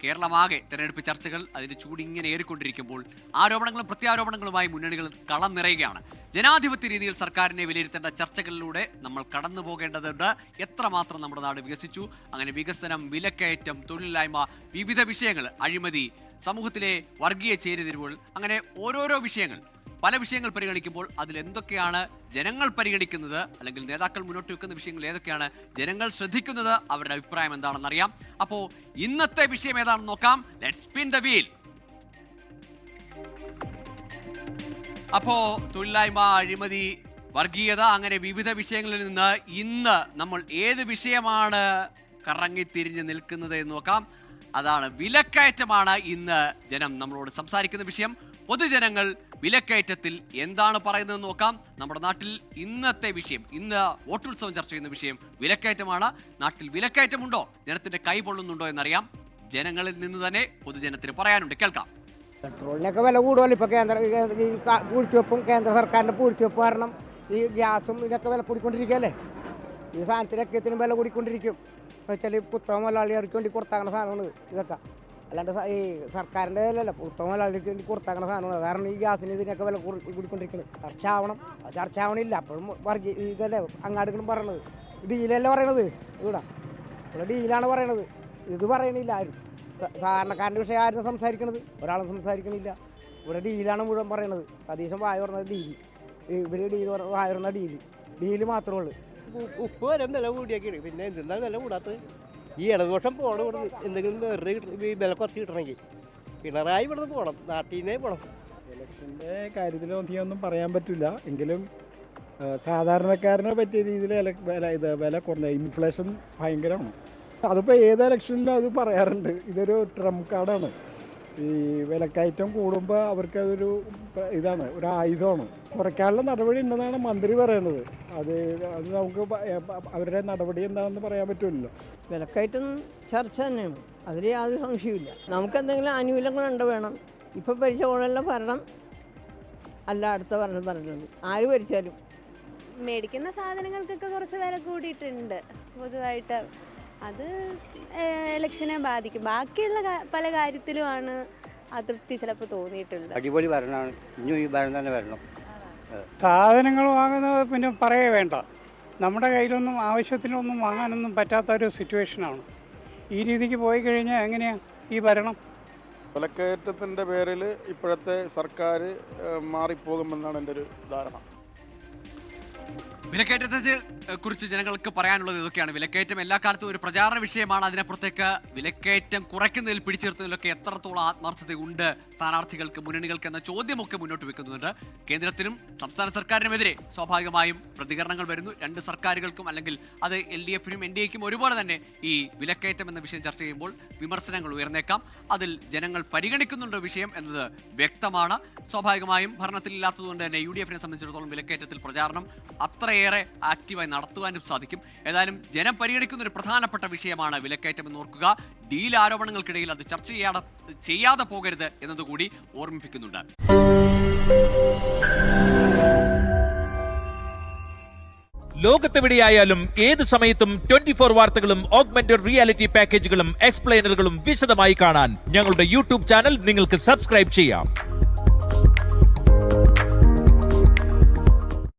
കേരളമാകെ തെരഞ്ഞെടുപ്പ് ചർച്ചകൾ അതിന്റെ ചൂടിങ്ങനെ ഏറിക്കൊണ്ടിരിക്കുമ്പോൾ ആരോപണങ്ങളും പ്രത്യാരോപണങ്ങളുമായി മുന്നണികൾ കളം നിറയുകയാണ്. ജനാധിപത്യ രീതിയിൽ സർക്കാരിനെ വിലയിരുത്തേണ്ട ചർച്ചകളിലൂടെ നമ്മൾ കടന്നു പോകേണ്ടതുണ്ട്. എത്രമാത്രം നമ്മുടെ നാട് വികസിച്ചു, അങ്ങനെ വികസനം, വിലക്കയറ്റം, തൊഴിലില്ലായ്മ, വിവിധ വിഷയങ്ങൾ, അഴിമതി, സമൂഹത്തിലെ വർഗീയ ചേരിതിരിവുകൾ, അങ്ങനെ ഓരോരോ വിഷയങ്ങൾ, പല വിഷയങ്ങൾ പരിഗണിക്കുമ്പോൾ അതിലെന്തൊക്കെയാണ് ജനങ്ങൾ പരിഗണിക്കുന്നത്, അല്ലെങ്കിൽ നേതാക്കൾ മുന്നോട്ട് വെക്കുന്ന വിഷയങ്ങൾ ഏതൊക്കെയാണ്, ജനങ്ങൾ ശ്രദ്ധിക്കുന്നത്, അവരുടെ അഭിപ്രായം എന്താണെന്ന് അറിയാം. അപ്പോൾ ഇന്നത്തെ വിഷയം ഏതാണെന്ന് നോക്കാം. Let's spin the wheel. അപ്പോ തൊഴിലില്ലായ്മ, അഴിമതി, വർഗീയത, അങ്ങനെ വിവിധ വിഷയങ്ങളിൽ നിന്ന് ഇന്ന് നമ്മൾ ഏത് വിഷയമാണ് കറങ്ങിത്തിരിഞ്ഞ് നിൽക്കുന്നത് എന്ന് നോക്കാം. അതാണ് വിലക്കയറ്റമാണ് ഇന്ന് ജനം നമ്മളോട് സംസാരിക്കുന്ന വിഷയം. പൊതുജനങ്ങൾ വിലക്കയറ്റത്തിൽ എന്താണ് പറയുന്നത് നോക്കാം. നമ്മുടെ നാട്ടിൽ ഇന്നത്തെ വിഷയം, ഇന്ന് വോട്ടുത്സവം ചർച്ച ചെയ്യുന്ന വിഷയം വിലക്കയറ്റമാണ്. നാട്ടിൽ വിലക്കയറ്റമുണ്ടോ, ജനത്തിന്റെ കൈ പൊള്ളുന്നുണ്ടോ എന്നറിയാം. ജനങ്ങളിൽ നിന്ന് തന്നെ പൊതുജനത്തിന് പറയാനുണ്ട്, കേൾക്കാം. പെട്രോളിനൊക്കെ വില കൂടുമല്ലോ ഇപ്പോൾ. പൂഴ്ത്തിവെപ്പും കേന്ദ്ര സർക്കാരിൻ്റെ പൂഴ്ത്തിവെപ്പ് കാരണം ഈ ഗ്യാസും ഇതൊക്കെ വില കൂടിക്കൊണ്ടിരിക്കുകയല്ലേ. ഈ സാധനത്തിനൊക്കെത്തിനും വില കൂടിക്കൊണ്ടിരിക്കും. എന്ന് വെച്ചാൽ പുത്തക മുതലാളികൾക്ക് വേണ്ടി കൊടുത്താക്കുന്ന സാധനമാണ് ഇതൊക്കെ, അല്ലാണ്ട് ഈ സർക്കാരിൻ്റെ അല്ലല്ലോ, പുത്തക മുതലാളികൾക്ക് വേണ്ടി കൊടുത്താക്കുന്ന സാധനമാണ്. കാരണം ഈ ഗ്യാസിന് ഇതിനൊക്കെ വില കൂടിക്കൊണ്ടിരിക്കുന്നത്. ചർച്ച ആവണം, അത് ചർച്ച ആവണില്ല. അപ്പോഴും ഇതല്ലേ അങ്ങാടുകളും പറയണത്, ഡീലല്ലേ പറയണത്. ഇവിടെ ഡീലാണ് പറയണത്, ഇത് പറയണില്ല ആരും. സാധാരണക്കാരൻ്റെ വിഷയം ആരും സംസാരിക്കണത്, ഒരാളും സംസാരിക്കണില്ല. ഇവിടെ ഡീലാണ് മുഴുവൻ പറയണത്. സതീശൻ വായ പറഞ്ഞത് ഡീല്, ഇവർ ഡീല് വായ പറഞ്ഞ ഡീല് മാത്രമേ ഉള്ളൂ. ഉപ്പ് വരെ വില കൂടിയൊക്കെയാണ്, പിന്നെ എന്തെന്നാ വില കൂടാത്തത്? ഈ ഇടതുപക്ഷം പോകണം ഇവിടുന്ന്, എന്തെങ്കിലും വെറുതെ ഈ വില കുറച്ച് കിട്ടണമെങ്കിൽ പിണറായി ഇവിടുന്ന് പോകണം, നാട്ടിൽ നിന്നേ പോകണം. ഇലക്ഷൻ്റെ കാര്യത്തിലൊന്നും പറയാൻ പറ്റില്ല. എങ്കിലും സാധാരണക്കാരനെ പറ്റിയ രീതിയിൽ വില കുറഞ്ഞ ഇൻഫ്ലേഷൻ ഭയങ്കരമാണ്. അതിപ്പോൾ ഏത് ഇലക്ഷനിലും അത് പറയാറുണ്ട്. ഇതൊരു ട്രംപ് കാർഡാണ്. ഈ വിലക്കയറ്റം കൂടുമ്പോൾ അവർക്കതൊരു ഇതാണ്, ഒരു ആയുധമാണ്. കുറയ്ക്കാനുള്ള നടപടി ഉണ്ടെന്നാണ് മന്ത്രി പറയുന്നത്. അത് നമുക്ക് അവരുടെ നടപടി എന്താണെന്ന് പറയാൻ പറ്റില്ലല്ലോ. വിലക്കയറ്റം ചർച്ച തന്നെയാണ്, അതിൽ യാതൊരു സംശയമില്ല. നമുക്ക് എന്തെങ്കിലും ആനുകൂല്യങ്ങളുണ്ട് വേണം. ഇപ്പം ഭരിച്ച ഓണെല്ലാം ഭരണം അല്ല, അടുത്ത ഭരണം പറഞ്ഞിട്ടുണ്ട്. ആര് ഭരിച്ചാലും മേടിക്കുന്ന സാധനങ്ങൾക്കൊക്കെ കുറച്ച് വില കൂടിയിട്ടുണ്ട് പൊതുവായിട്ട്. അത് ഇലക്ഷനെ ബാധിക്കും. ബാക്കിയുള്ള പല കാര്യത്തിലുമാണ് അതൃപ്തി ചിലപ്പോൾ തോന്നിയിട്ടുള്ളത്. അടിപൊളി ഭരണമാണ്, ഇനിയും ഈ ഭരണം തന്നെ വരണം. സാധനങ്ങൾ വാങ്ങുന്നത് പിന്നെ പറയേ വേണ്ട. നമ്മുടെ കയ്യിലൊന്നും ആവശ്യത്തിനൊന്നും വാങ്ങാനൊന്നും പറ്റാത്തൊരു സിറ്റുവേഷനാണ്. ഈ രീതിക്ക് പോയി കഴിഞ്ഞാൽ എങ്ങനെയാണ് ഈ ഭരണം? വിലക്കയറ്റത്തിൻ്റെ പേരിൽ ഇപ്പോഴത്തെ സർക്കാർ മാറിപ്പോകുമെന്നാണ് എൻ്റെ ഒരു ധാരണ. വിലക്കയറ്റത്തെ കുറിച്ച് ജനങ്ങൾക്ക് പറയാനുള്ളത് ഇതൊക്കെയാണ്. വിലക്കയറ്റം എല്ലാ കാലത്തും ഒരു പ്രചാരണ വിഷയമാണ്. അതിനപ്പുറത്തേക്ക് വിലക്കയറ്റം കുറയ്ക്കുന്നതിൽ, പിടിച്ചെടുത്തതിലൊക്കെ എത്രത്തോളം ആത്മാർത്ഥതയുണ്ട് സ്ഥാനാർത്ഥികൾക്ക്, മുന്നണികൾക്ക് എന്ന ചോദ്യമൊക്കെ മുന്നോട്ട് വെക്കുന്നുണ്ട്. കേന്ദ്രത്തിനും സംസ്ഥാന സർക്കാരിനുമെതിരെ സ്വാഭാവികമായും പ്രതികരണങ്ങൾ വരുന്നു. രണ്ട് സർക്കാരുകൾക്കും, അല്ലെങ്കിൽ അത് LDFനും NDAക്കും ഒരുപോലെ തന്നെ ഈ വിലക്കയറ്റം എന്ന വിഷയം ചർച്ച ചെയ്യുമ്പോൾ വിമർശനങ്ങൾ ഉയർന്നേക്കാം. അതിൽ ജനങ്ങൾ പരിഗണിക്കുന്നുണ്ട് വിഷയം എന്നത് വ്യക്തമാണ്. സ്വാഭാവികമായും ഭരണത്തിലില്ലാത്തതുകൊണ്ട് തന്നെ UDFനെ സംബന്ധിച്ചിടത്തോളം വിലക്കയറ്റത്തിൽ പ്രചാരണം അത്രയേറെ ആക്റ്റീവായി നടത്തുവാനും സാധിക്കും. ഏതായാലും ജനം പരിഗണിക്കുന്ന ഒരു പ്രധാനപ്പെട്ട വിഷയമാണ് വിലക്കയറ്റം എന്ന് ഓർക്കുക. ഡീൽ ആരോപണങ്ങൾക്കിടയിൽ അത് ചർച്ച ചെയ്യാതെ പോകരുത് എന്നതുകൂടി ഓർമ്മിപ്പിക്കുന്നുണ്ട്. ലോകത്തെവിടെയായാലും ഏത് സമയത്തും 24 വാർത്തകളും ഓഗ്മെന്റഡ് റിയാലിറ്റി പാക്കേജുകളും എക്സ്പ്ലെയിനറുകളും വിശദമായി കാണാൻ ഞങ്ങളുടെ YouTube ചാനൽ നിങ്ങൾക്ക് സബ്സ്ക്രൈബ് ചെയ്യാം.